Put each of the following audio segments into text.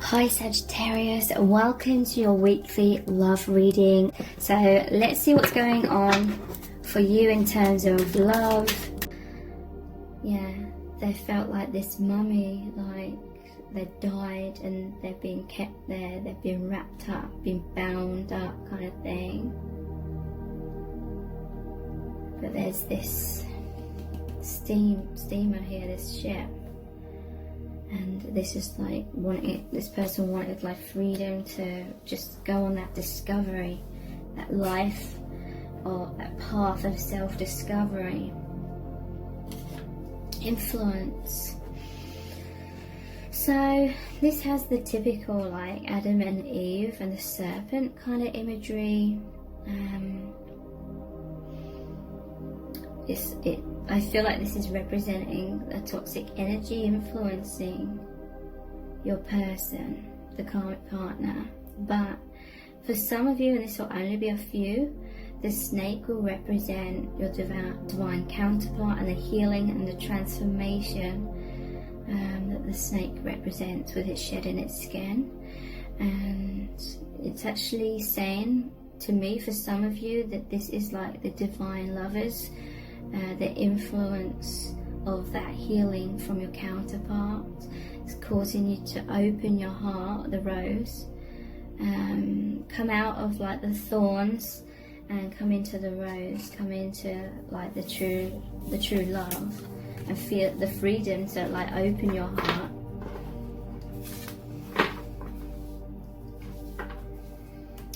Hi Sagittarius, welcome to your weekly love reading. So let's see what's going on for you in terms of love. Yeah, they felt like this mummy, like they died and they've been kept there, they've been wrapped up, been bound up kind of thing. But there's this steamer here, this ship. And this is like this person wanted like freedom to just go on that discovery, that life or that path of self-discovery. Influence. So this has the typical like Adam and Eve and the serpent kind of imagery. I feel like this is representing a toxic energy influencing your person, the karmic partner. But for some of you, and this will only be a few, the snake will represent your divine counterpart and the healing and the transformation that the snake represents with it shedding its skin. And it's actually saying to me, for some of you, that this is like the divine lovers. The influence of that healing from your counterpart is causing you to open your heart, the rose, come out of like the thorns and come into the rose, come into like the true love, and feel the freedom to like open your heart.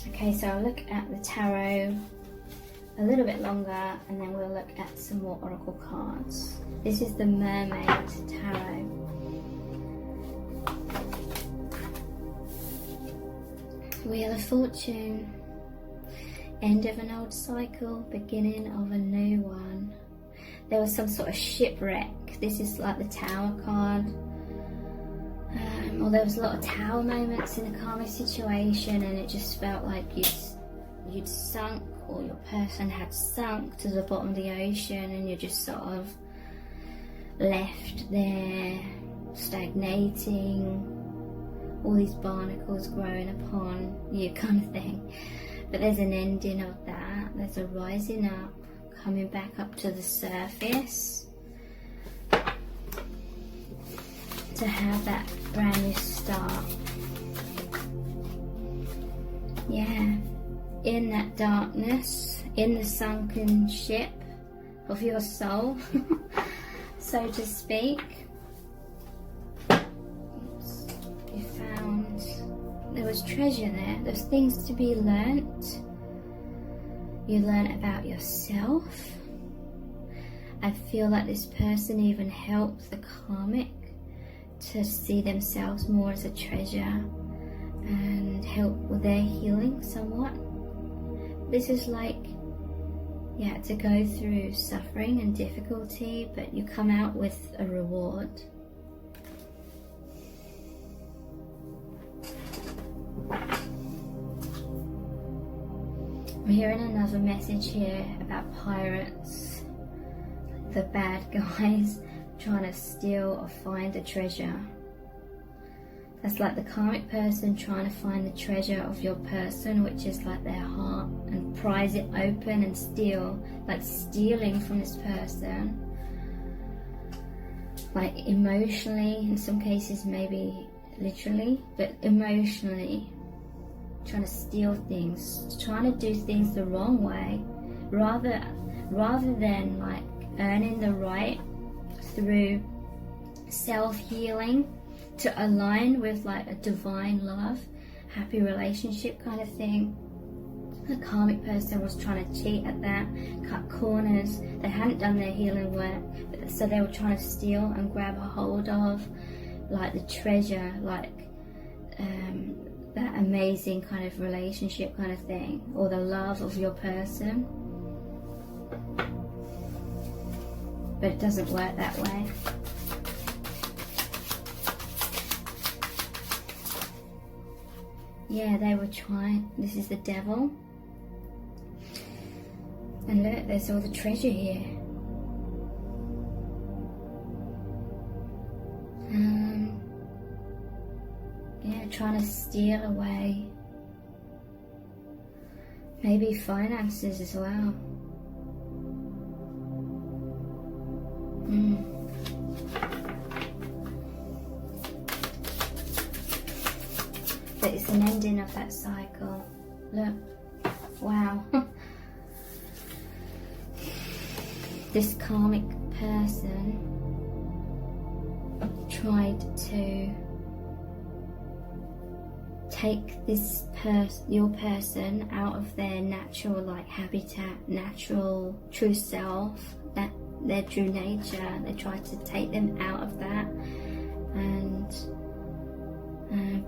Okay, so I'll look at the tarot a little bit longer and then we'll look at some more oracle cards. This is the Mermaid Tarot. Wheel of Fortune. End of an old cycle, beginning of a new one. There was some sort of shipwreck. This is like the Tower card. Or there was a lot of Tower moments in the karmic situation, and it just felt like you'd sunk, or your person had sunk to the bottom of the ocean, and you're just sort of left there stagnating, all these barnacles growing upon you kind of thing. But there's an ending of that. There's a rising up, coming back up to the surface to have that brand new start. Yeah, in that darkness, in the sunken ship of your soul, so to speak, you found there was treasure there. There's things to be learnt. You learn about yourself. I feel like this person even helped the karmic to see themselves more as a treasure and help with their healing somewhat. This is like, yeah, to go through suffering and difficulty, but you come out with a reward. I'm hearing another message here about pirates, the bad guys trying to steal or find a treasure. That's like the karmic person trying to find the treasure of your person, which is like their heart, and prise it open and steal, like stealing from this person. Like emotionally, in some cases maybe literally, but emotionally, trying to steal things, trying to do things the wrong way, rather than like earning the right through self-healing to align with like a divine love, happy relationship kind of thing. The karmic person was trying to cheat at that, cut corners. They hadn't done their healing work, so they were trying to steal and grab a hold of like the treasure, like that amazing kind of relationship kind of thing, or the love of your person. But it doesn't work that way. Yeah, they were trying. This is the devil. And look, there's all the treasure here. Yeah, trying to steal away. Maybe finances as well. But it's an ending of that cycle. Look. Wow. This karmic person tried to take this your person out of their natural like habitat, natural true self, that their true nature. They tried to take them out of that and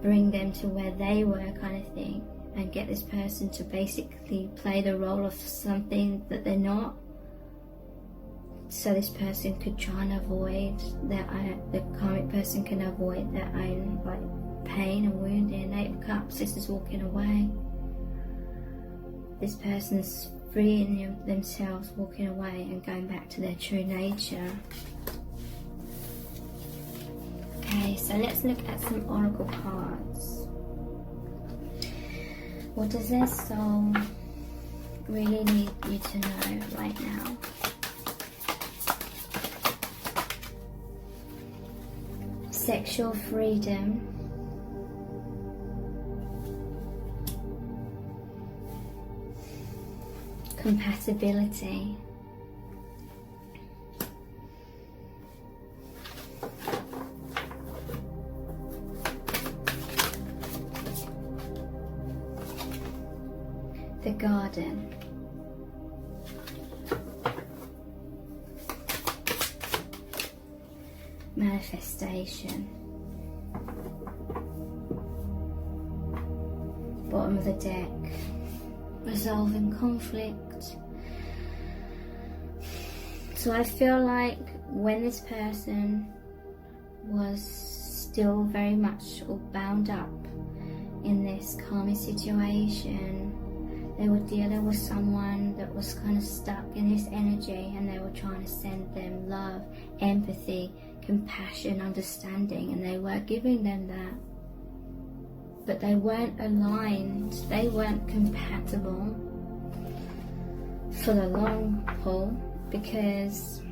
bring them to where they were, kind of thing, and get this person to basically play the role of something that they're not, so this person could try and avoid the karmic person can avoid their own like pain and wounding. Eight of Cups, this is walking away. This person's freeing themselves, walking away and going back to their true nature. Okay, so let's look at some oracle cards. What does their soul really need you to know right now? Sexual freedom. Compatibility. The Garden. Manifestation. Bottom of the deck. Resolving conflict. So I feel like when this person was still very much all bound up in this karmic situation, they were dealing with someone that was kind of stuck in this energy, and they were trying to send them love, empathy, compassion, understanding, and they were giving them that. But they weren't aligned, they weren't compatible for the long haul, because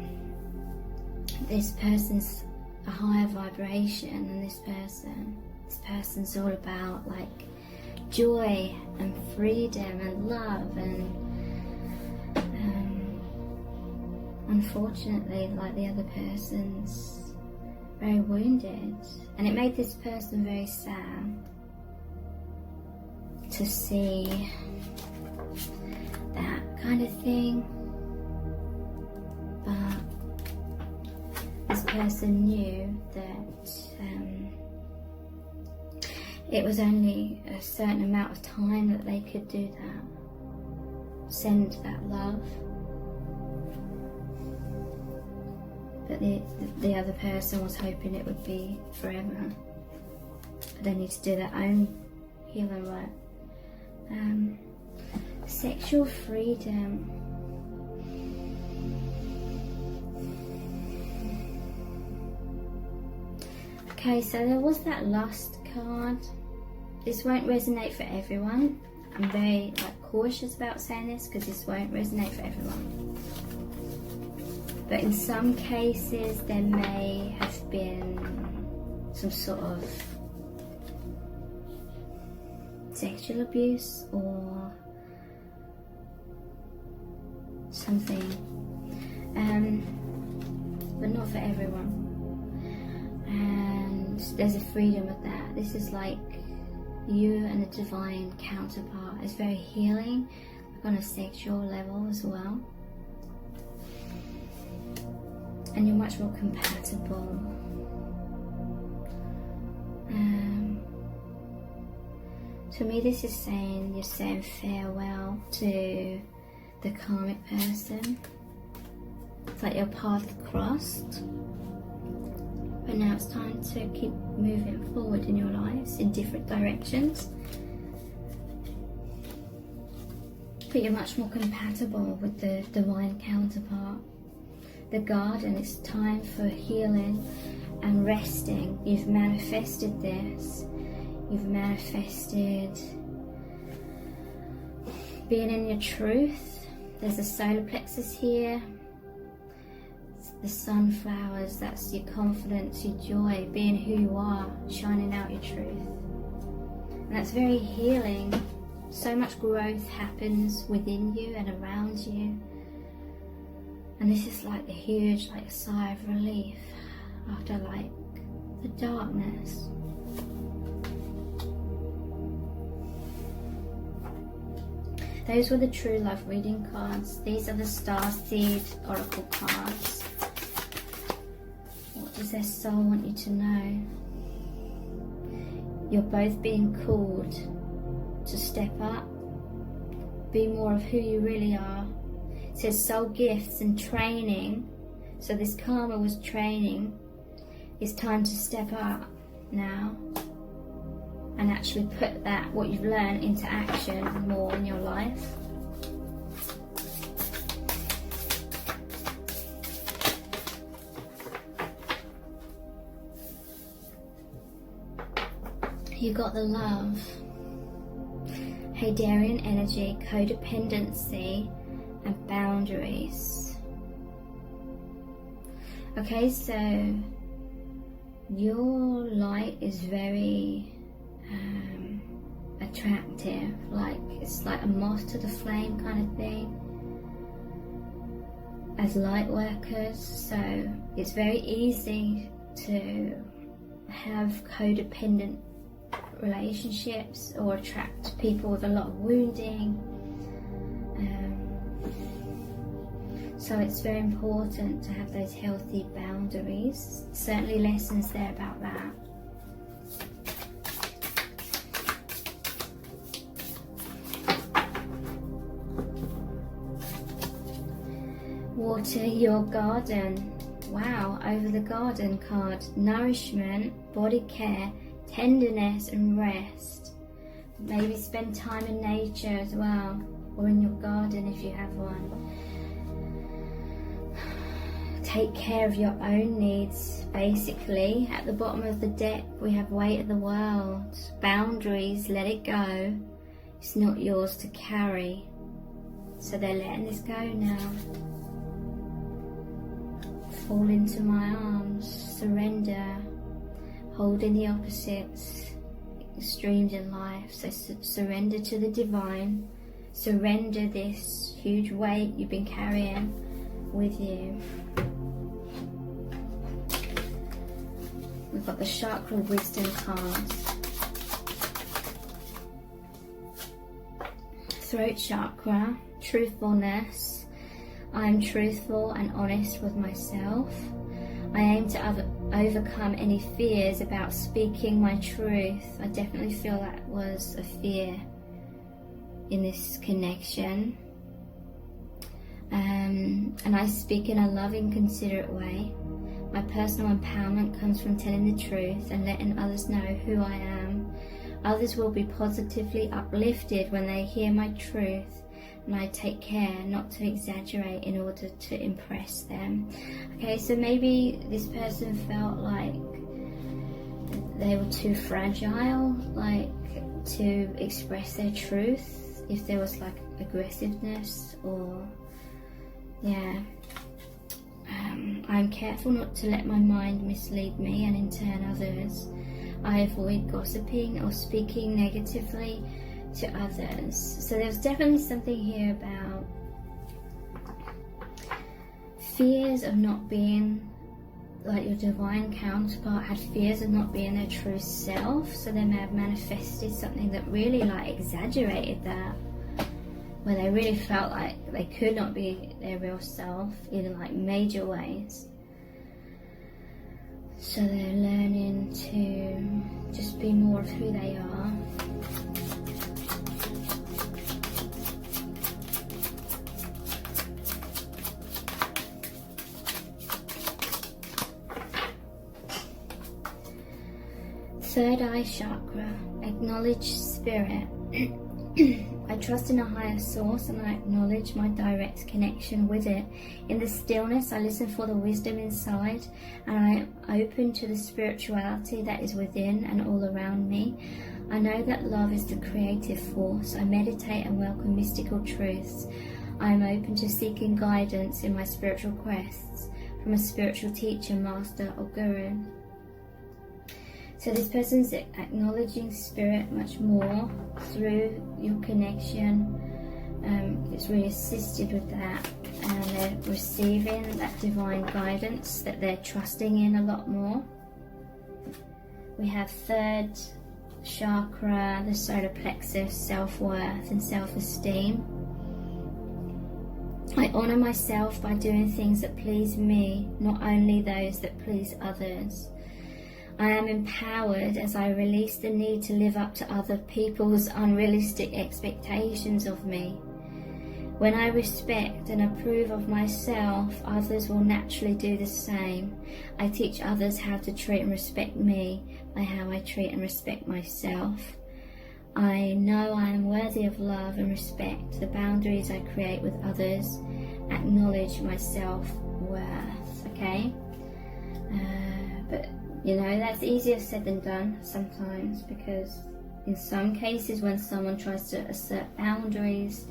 this person's a higher vibration than this person. This person's all about like joy and freedom and love, and unfortunately, like, the other person's very wounded, and it made this person very sad to see that kind of thing. But this person knew that it was only a certain amount of time that they could do that, send that love. But the other person was hoping it would be forever. But they need to do their own healing work. Sexual freedom. Okay, so there was that lust card. This won't resonate for everyone. I'm very cautious about saying this because this won't resonate for everyone. But in some cases there may have been some sort of sexual abuse or something, but not for everyone. And there's a freedom with that. This is like you and a divine counterpart. It's very healing, like on a sexual level as well. And you're much more compatible. To me, this is saying you're saying farewell to the karmic person. It's like your path crossed, but now it's time to keep moving forward in your lives in different directions. But you're much more compatible with the divine counterpart. The Garden, it's time for healing and resting. You've manifested this. you've manifested being in your truth. There's a solar plexus here. The sunflowers, that's your confidence, your joy, being who you are, shining out your truth. And that's very healing. So much growth happens within you and around you. And this is like a huge, like a sigh of relief after like the darkness. Those were the true love reading cards. These are the Starseed Oracle cards. What does their soul want you to know? You're both being called to step up, be more of who you really are. It says soul gifts and training. So this karma was training. It's time to step up now and actually put that, what you've learned, into action more in your life. You got the love. Hadarian energy, codependency, and boundaries. Okay, so your light is very attractive, like it's like a moth to the flame kind of thing as light workers. So it's very easy to have codependent relationships or attract people with a lot of wounding. So it's very important to have those healthy boundaries. Certainly lessons there about that. Water your garden. Wow, over the garden card. Nourishment, body care, tenderness and rest. Maybe spend time in nature as well, or in your garden if you have one. Take care of your own needs, basically. At the bottom of the deck we have weight of the world. Boundaries, let it go. It's not yours to carry. So they're letting this go now. Fall into my arms, surrender. Holding the opposites, extremes in life. So surrender to the divine. Surrender this huge weight you've been carrying with you. We've got the chakra wisdom cards. Throat chakra, truthfulness. I am truthful and honest with myself. I aim to overcome any fears about speaking my truth. I definitely feel that was a fear in this connection. And I speak in a loving, considerate way. My personal empowerment comes from telling the truth and letting others know who I am. Others will be positively uplifted when they hear my truth, and I take care not to exaggerate in order to impress them. Okay, so maybe this person felt like they were too fragile, like to express their truth, if there was like aggressiveness or I'm careful not to let my mind mislead me and in turn others. I avoid gossiping or speaking negatively to others. So there's definitely something here about fears of not being like your divine counterpart, had fears of not being their true self. So they may have manifested something that really like exaggerated that, where they really felt like they could not be their real self in like major ways. So they're learning to just be more of who they are. Third eye chakra, acknowledge spirit. I trust in a higher source and I acknowledge my direct connection with it. In the stillness, I listen for the wisdom inside and I am open to the spirituality that is within and all around me. I know that love is the creative force. I meditate and welcome mystical truths. I am open to seeking guidance in my spiritual quests from a spiritual teacher, master or guru. So this person's acknowledging spirit much more through your connection. It's really assisted with that, and they're receiving that divine guidance that they're trusting in a lot more. We have third chakra, the solar plexus, self-worth and self-esteem. I honour myself by doing things that please me, not only those that please others. I am empowered as I release the need to live up to other people's unrealistic expectations of me. When I respect and approve of myself, others will naturally do the same. I teach others how to treat and respect me by how I treat and respect myself. I know I am worthy of love and respect the boundaries I create with others. Acknowledge my self-worth, okay? But you know, that's easier said than done sometimes, because in some cases when someone tries to assert boundaries,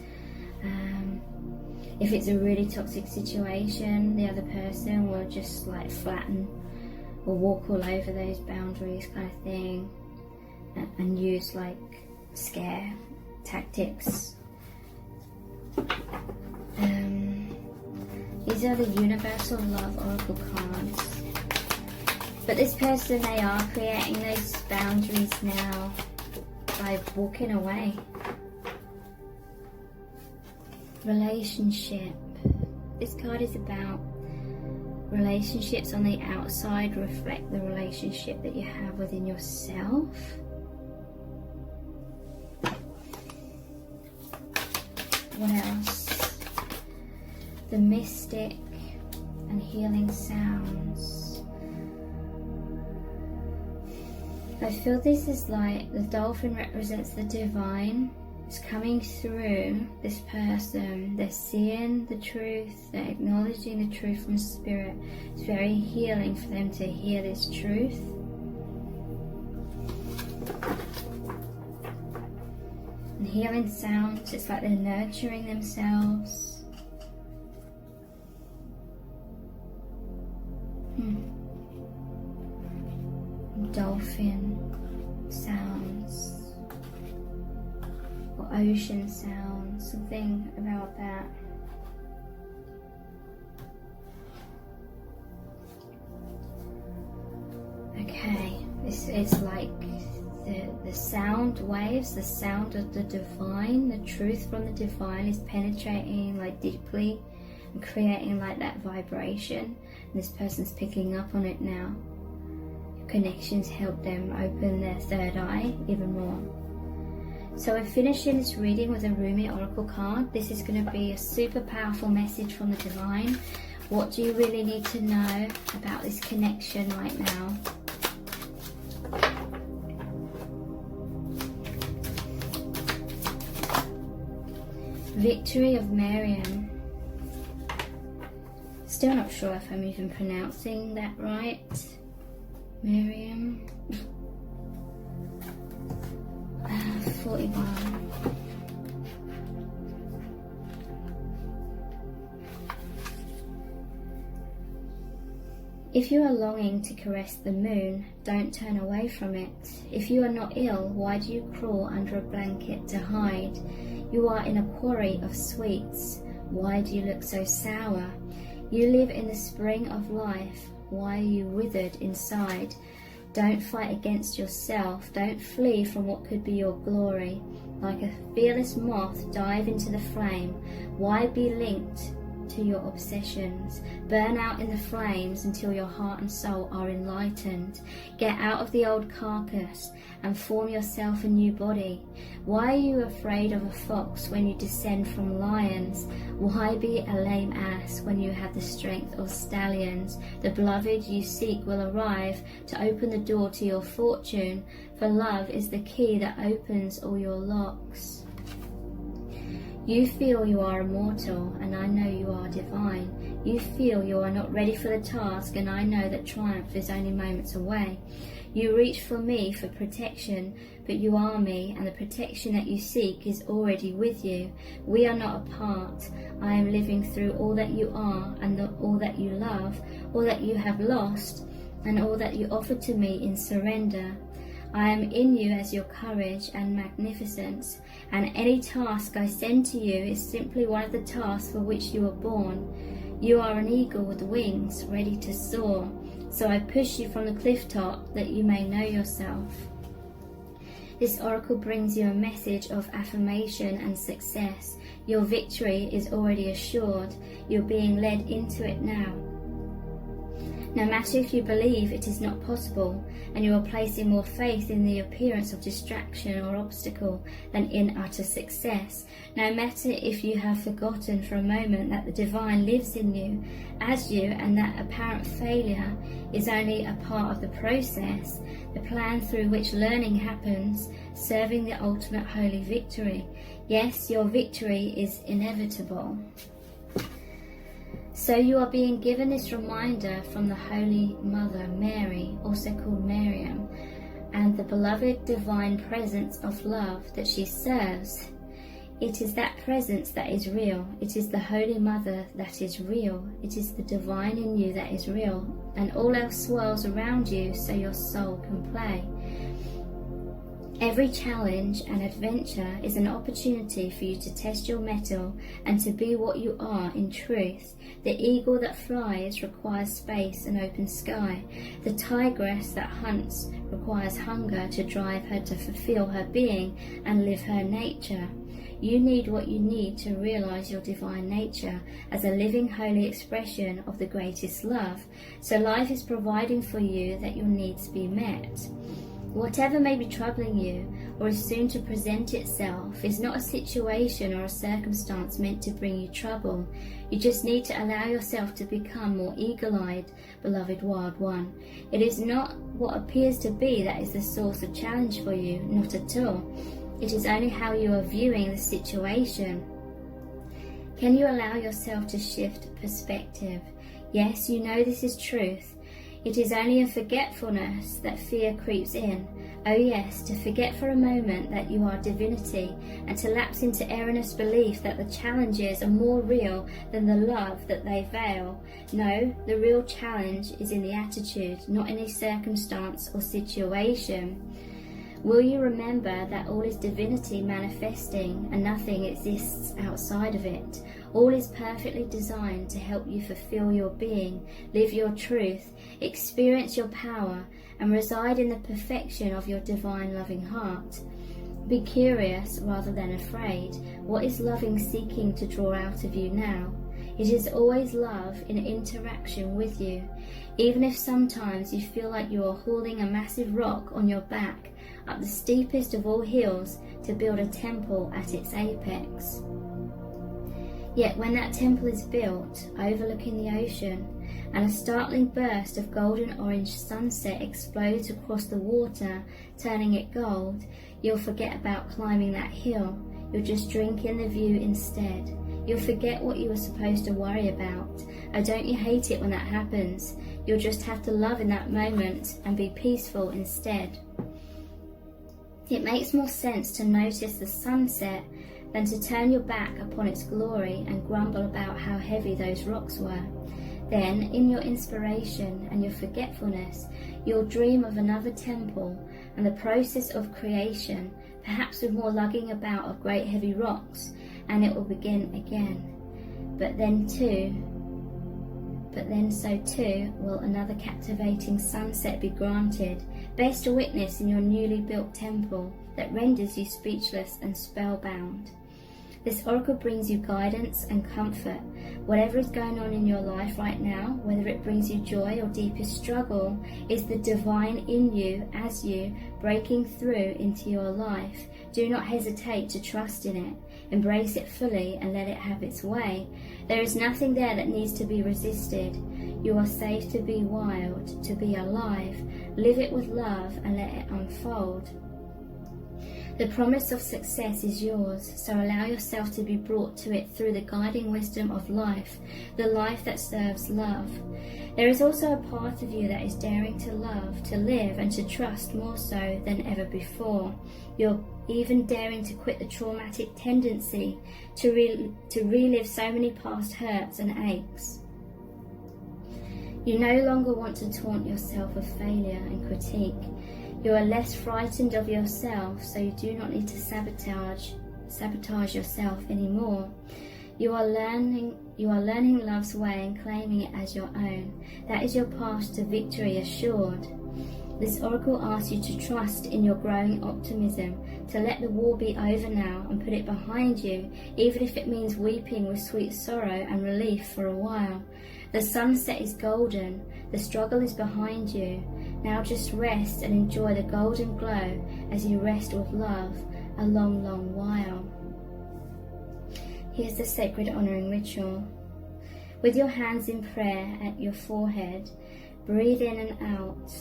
if it's a really toxic situation, the other person will just like flatten or walk all over those boundaries kind of thing, and use like scare tactics. These are the Universal Love Oracle cards. But this person, they are creating those boundaries now by walking away. Relationship. This card is about relationships on the outside reflect the relationship that you have within yourself. What else? The mystic and healing sounds. I feel this is like the dolphin represents the divine. It's coming through this person. They're seeing the truth. They're acknowledging the truth from spirit. It's very healing for them to hear this truth. And healing sounds, it's like they're nurturing themselves. Dolphin sounds or ocean sounds, something about that. Okay, this is like the sound waves, the sound of the divine, the truth from the divine is penetrating like deeply and creating like that vibration, and this person's picking up on it now. Connections help them open their third eye even more. So we're finishing this reading with a Rumi Oracle card. This is going to be a super powerful message from the divine. What do you really need to know about this connection right now? Victory of Miriam. Still not sure if I'm even pronouncing that right. Miriam. 41. If you are longing to caress the moon, don't turn away from it. If you are not ill, why do you crawl under a blanket to hide? You are in a quarry of sweets. Why do you look so sour? You live in the spring of life. Why are you withered inside? Don't fight against yourself. Don't flee from what could be your glory. Like a fearless moth, dive into the flame. Why be linked to your obsessions? Burn out in the flames until your heart and soul are enlightened. Get out of the old carcass and form yourself a new body. Why are you afraid of a fox when you descend from lions? Why be a lame ass when you have the strength of stallions? The beloved you seek will arrive to open the door to your fortune, for love is the key that opens all your locks. You feel you are immortal, and I know you are divine. You feel you are not ready for the task, and I know that triumph is only moments away. You reach for me for protection, but you are me, and the protection that you seek is already with you. We are not apart. I am living through all that you are, and all that you love, all that you have lost, and all that you offer to me in surrender. I am in you as your courage and magnificence, and any task I send to you is simply one of the tasks for which you were born. You are an eagle with wings, ready to soar, so I push you from the cliff top that you may know yourself. This oracle brings you a message of affirmation and success. Your victory is already assured. You're being led into it now. No matter if you believe it is not possible, and you are placing more faith in the appearance of distraction or obstacle than in utter success, no matter if you have forgotten for a moment that the divine lives in you, as you, and that apparent failure is only a part of the process, the plan through which learning happens, serving the ultimate holy victory. Yes, your victory is inevitable. So you are being given this reminder from the Holy Mother Mary, also called Miriam, and the beloved divine presence of love that she serves. It is that presence that is real. It is the Holy Mother that is real. It is the divine in you that is real, and all else swirls around you so your soul can play. Every challenge and adventure is an opportunity for you to test your mettle and to be what you are in truth. The eagle that flies requires space and open sky. The tigress that hunts requires hunger to drive her to fulfill her being and live her nature. You need what you need to realize your divine nature as a living holy expression of the greatest love. So life is providing for you that your needs be met. Whatever may be troubling you, or is soon to present itself, is not a situation or a circumstance meant to bring you trouble. You just need to allow yourself to become more eagle-eyed, beloved wild one. It is not what appears to be that is the source of challenge for you, not at all. It is only how you are viewing the situation. Can you allow yourself to shift perspective? Yes, you know this is truth. It is only in forgetfulness that fear creeps in. Oh yes, to forget for a moment that you are divinity, and to lapse into erroneous belief that the challenges are more real than the love that they veil. No, the real challenge is in the attitude, not in a circumstance or situation. Will you remember that all is divinity manifesting and nothing exists outside of it? All is perfectly designed to help you fulfill your being, live your truth, experience your power, and reside in the perfection of your divine loving heart. Be curious rather than afraid. What is loving seeking to draw out of you now? It is always love in interaction with you, even if sometimes you feel like you are hauling a massive rock on your back up the steepest of all hills to build a temple at its apex. Yet when that temple is built, overlooking the ocean, and a startling burst of golden orange sunset explodes across the water, turning it gold, you'll forget about climbing that hill. You'll just drink in the view instead. You'll forget what you were supposed to worry about. Oh, don't you hate it when that happens? You'll just have to love in that moment and be peaceful instead. It makes more sense to notice the sunset than to turn your back upon its glory and grumble about how heavy those rocks were. Then, in your inspiration and your forgetfulness, you'll dream of another temple and the process of creation, perhaps with more lugging about of great heavy rocks, and it will begin again. But then so too will another captivating sunset be granted, best to witness in your newly built temple that renders you speechless and spellbound. This oracle brings you guidance and comfort. Whatever is going on in your life right now, whether it brings you joy or deepest struggle, is the divine in you as you breaking through into your life. Do not hesitate to trust in it. Embrace it fully and let it have its way. There is nothing there that needs to be resisted. You are safe to be wild, to be alive. Live it with love and let it unfold. The promise of success is yours, so allow yourself to be brought to it through the guiding wisdom of life, the life that serves love. There is also a part of you that is daring to love, to live, and to trust more so than ever before. You're even daring to quit the traumatic tendency to relive so many past hurts and aches. You no longer want to taunt yourself with failure and critique. You are less frightened of yourself, so you do not need to sabotage yourself anymore. You are learning love's way and claiming it as your own. That is your path to victory assured. This oracle asks you to trust in your growing optimism, to let the war be over now and put it behind you, even if it means weeping with sweet sorrow and relief for a while. The sunset is golden, the struggle is behind you. Now just rest and enjoy the golden glow as you rest with love a long, long while. Here's the sacred honouring ritual. With your hands in prayer at your forehead, breathe in and out,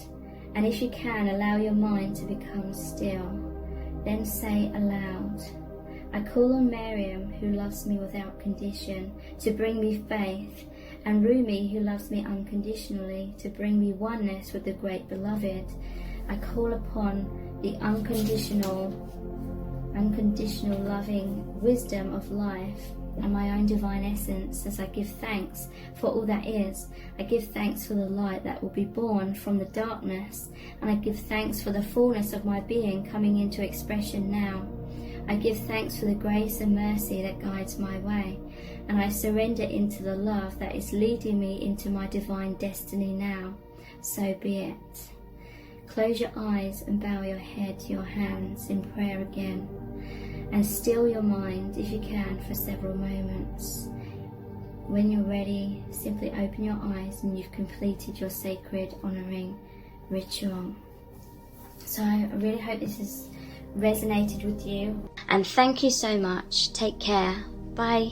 and if you can, allow your mind to become still. Then say aloud, I call on Miriam, who loves me without condition, to bring me faith, and Rumi, who loves me unconditionally, to bring me oneness with the great beloved. I call upon the unconditional loving wisdom of life and my own divine essence as I give thanks for all that is. I give thanks for the light that will be born from the darkness, and I give thanks for the fullness of my being coming into expression now. I give thanks for the grace and mercy that guides my way, and I surrender into the love that is leading me into my divine destiny now. So be it. Close your eyes and bow your head to your hands in prayer again, and still your mind if you can for several moments. When you're ready, simply open your eyes and you've completed your sacred honouring ritual. So I really hope this has resonated with you, and thank you so much. Take care. Bye.